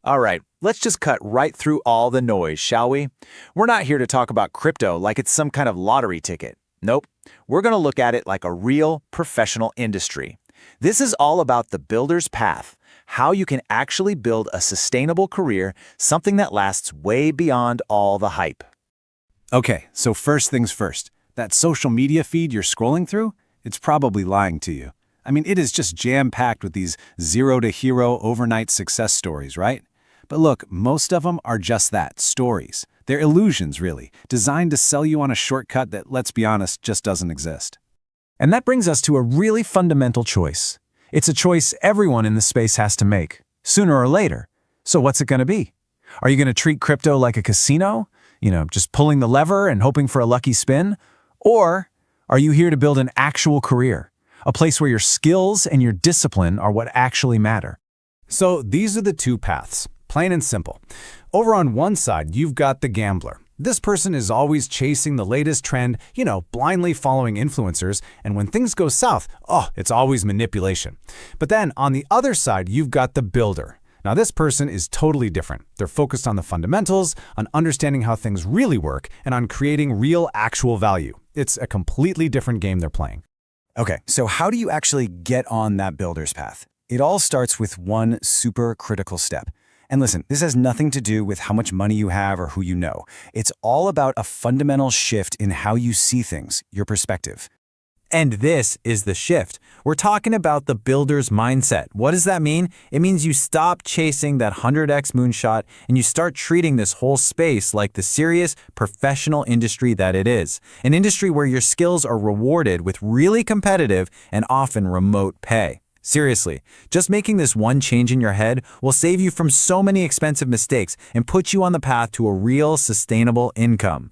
All right, let's just cut right through all the noise, shall we? We're not here to talk about crypto like it's some kind of lottery ticket. Nope, we're going to look at it like a real professional industry. This is all about the builder's path, how you can actually build a sustainable career, something that lasts way beyond all the hype. Okay, so first things first. That social media feed you're scrolling through, it's probably lying to you. I mean, it is just jam-packed with these zero-to-hero overnight success stories, right? But look, most of them are just that, stories. They're illusions, really, designed to sell you on a shortcut that, let's be honest, just doesn't exist. And that brings us to a really fundamental choice. It's a choice everyone in the space has to make, sooner or later. So what's it going to be? Are you going to treat crypto like a casino? Just pulling the lever and hoping for a lucky spin? Or are you here to build an actual career? A place where your skills and your discipline are what actually matter? So these are the two paths, plain and simple. Over on one side, you've got the gambler. This person is always chasing the latest trend, blindly following influencers, and when things go south, it's always manipulation. But then on the other side, you've got the builder. Now this person is totally different. They're focused on the fundamentals, on understanding how things really work, and on creating real, actual value. It's a completely different game they're playing. Okay, so how do you actually get on that builder's path? It all starts with one super critical step. And listen, this has nothing to do with how much money you have or who you know. It's all about a fundamental shift in how you see things, your perspective. And this is the shift. We're talking about the builder's mindset. What does that mean? It means you stop chasing that 100x moonshot and you start treating this whole space like the serious professional industry that it is. An industry where your skills are rewarded with really competitive and often remote pay. Seriously, just making this one change in your head will save you from so many expensive mistakes and put you on the path to a real sustainable income.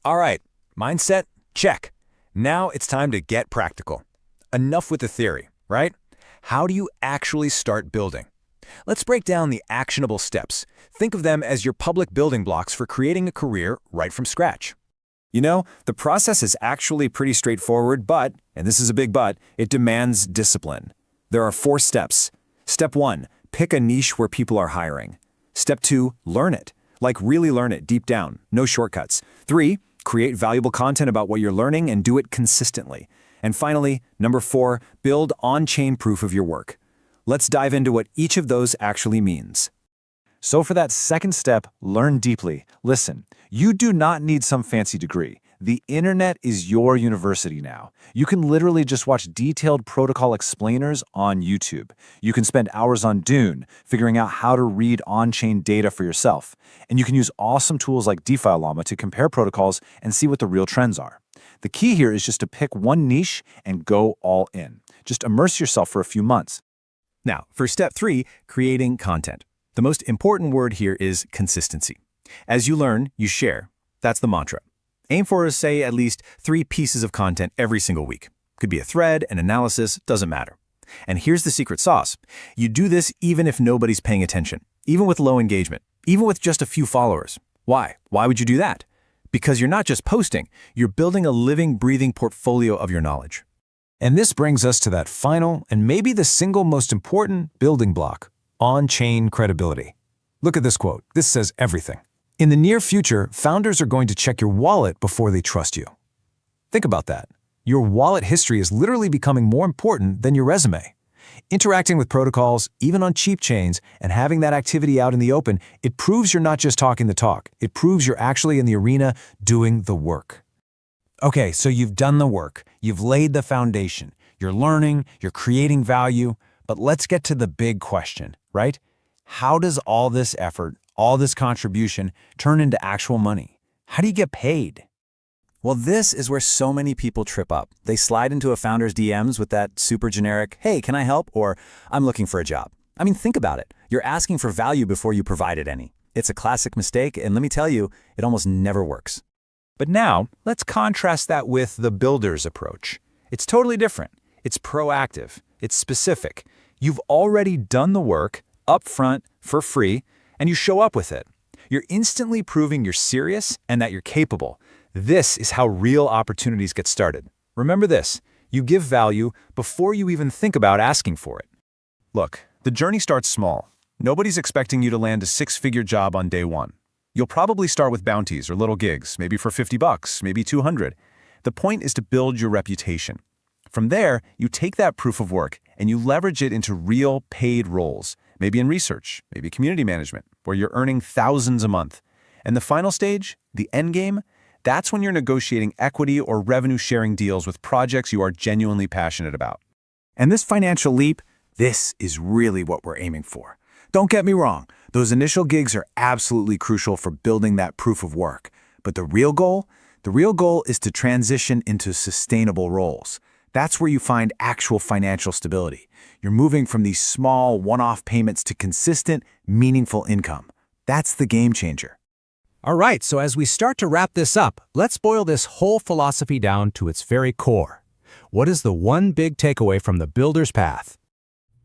All right, mindset, check. Now it's time to get practical. Enough with the theory, right? How do you actually start building? Let's break down the actionable steps. Think of them as your public building blocks for creating a career right from scratch. The process is actually pretty straightforward, but, and this is a big but, it demands discipline. There are 4 steps. Step 1, pick a niche where people are hiring. Step 2, learn it. Like really learn it deep down, no shortcuts. 3, create valuable content about what you're learning and do it consistently. And finally, number 4, build on-chain proof of your work. Let's dive into what each of those actually means. So for that second step, learn deeply. Listen, you do not need some fancy degree. The internet is your university now. You can literally just watch detailed protocol explainers on YouTube. You can spend hours on Dune, figuring out how to read on-chain data for yourself. And you can use awesome tools like DeFi Llama to compare protocols and see what the real trends are. The key here is just to pick one niche and go all in. Just immerse yourself for a few months. Now, for step 3, creating content. The most important word here is consistency. As you learn, you share. That's the mantra. Aim for, say, at least 3 pieces of content every single week. Could be a thread, an analysis, doesn't matter. And here's the secret sauce. You do this even if nobody's paying attention, even with low engagement, even with just a few followers. Why? Why would you do that? Because you're not just posting, you're building a living, breathing portfolio of your knowledge. And this brings us to that final and maybe the single most important building block, on-chain credibility. Look at this quote. This says everything. In the near future, founders are going to check your wallet before they trust you. Think about that. Your wallet history is literally becoming more important than your resume. Interacting with protocols, even on cheap chains, and having that activity out in the open, it proves you're not just talking the talk. It proves you're actually in the arena doing the work. Okay, so you've done the work. You've laid the foundation. You're learning, you're creating value. But let's get to the big question, right? How does all this effort, all this contribution, turn into actual money? How do you get paid? Well, this is where so many people trip up. They slide into a founder's DMs with that super generic, "Hey, can I help?" or "I'm looking for a job." I mean, think about it. You're asking for value before you provided any. It's a classic mistake, and let me tell you, it almost never works. But now, let's contrast that with the builder's approach. It's totally different. It's proactive. It's specific. You've already done the work, up front, for free, and you show up with it. You're instantly proving you're serious and that you're capable. This is how real opportunities get started. Remember this, you give value before you even think about asking for it. Look, the journey starts small. Nobody's expecting you to land a six-figure job on day one. You'll probably start with bounties or little gigs, maybe for $50, maybe $200. The point is to build your reputation. From there, you take that proof of work and you leverage it into real paid roles, maybe in research, maybe community management, where you're earning thousands a month. And the final stage, the end game, that's when you're negotiating equity or revenue-sharing deals with projects you are genuinely passionate about. And this financial leap, this is really what we're aiming for. Don't get me wrong, those initial gigs are absolutely crucial for building that proof of work. But the real goal is to transition into sustainable roles. That's where you find actual financial stability. You're moving from these small, one-off payments to consistent, meaningful income. That's the game changer. All right, so as we start to wrap this up, let's boil this whole philosophy down to its very core. What is the one big takeaway from the builder's path?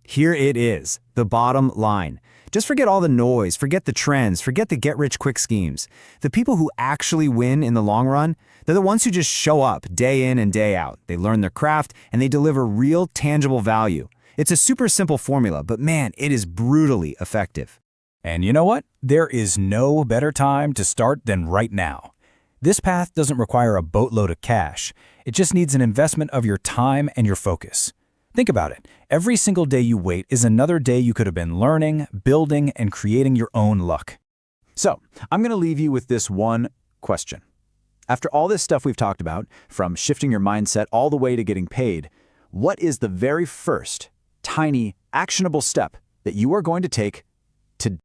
Here it is, the bottom line. Just forget all the noise, forget the trends, forget the get-rich-quick schemes. The people who actually win in the long run, they're the ones who just show up day in and day out. They learn their craft, and they deliver real, tangible value. It's a super simple formula, but man, it is brutally effective. And you know what? There is no better time to start than right now. This path doesn't require a boatload of cash. It just needs an investment of your time and your focus. Think about it. Every single day you wait is another day you could have been learning, building, and creating your own luck. So, I'm going to leave you with this one question. After all this stuff we've talked about, from shifting your mindset all the way to getting paid, what is the very first, tiny, actionable step that you are going to take today?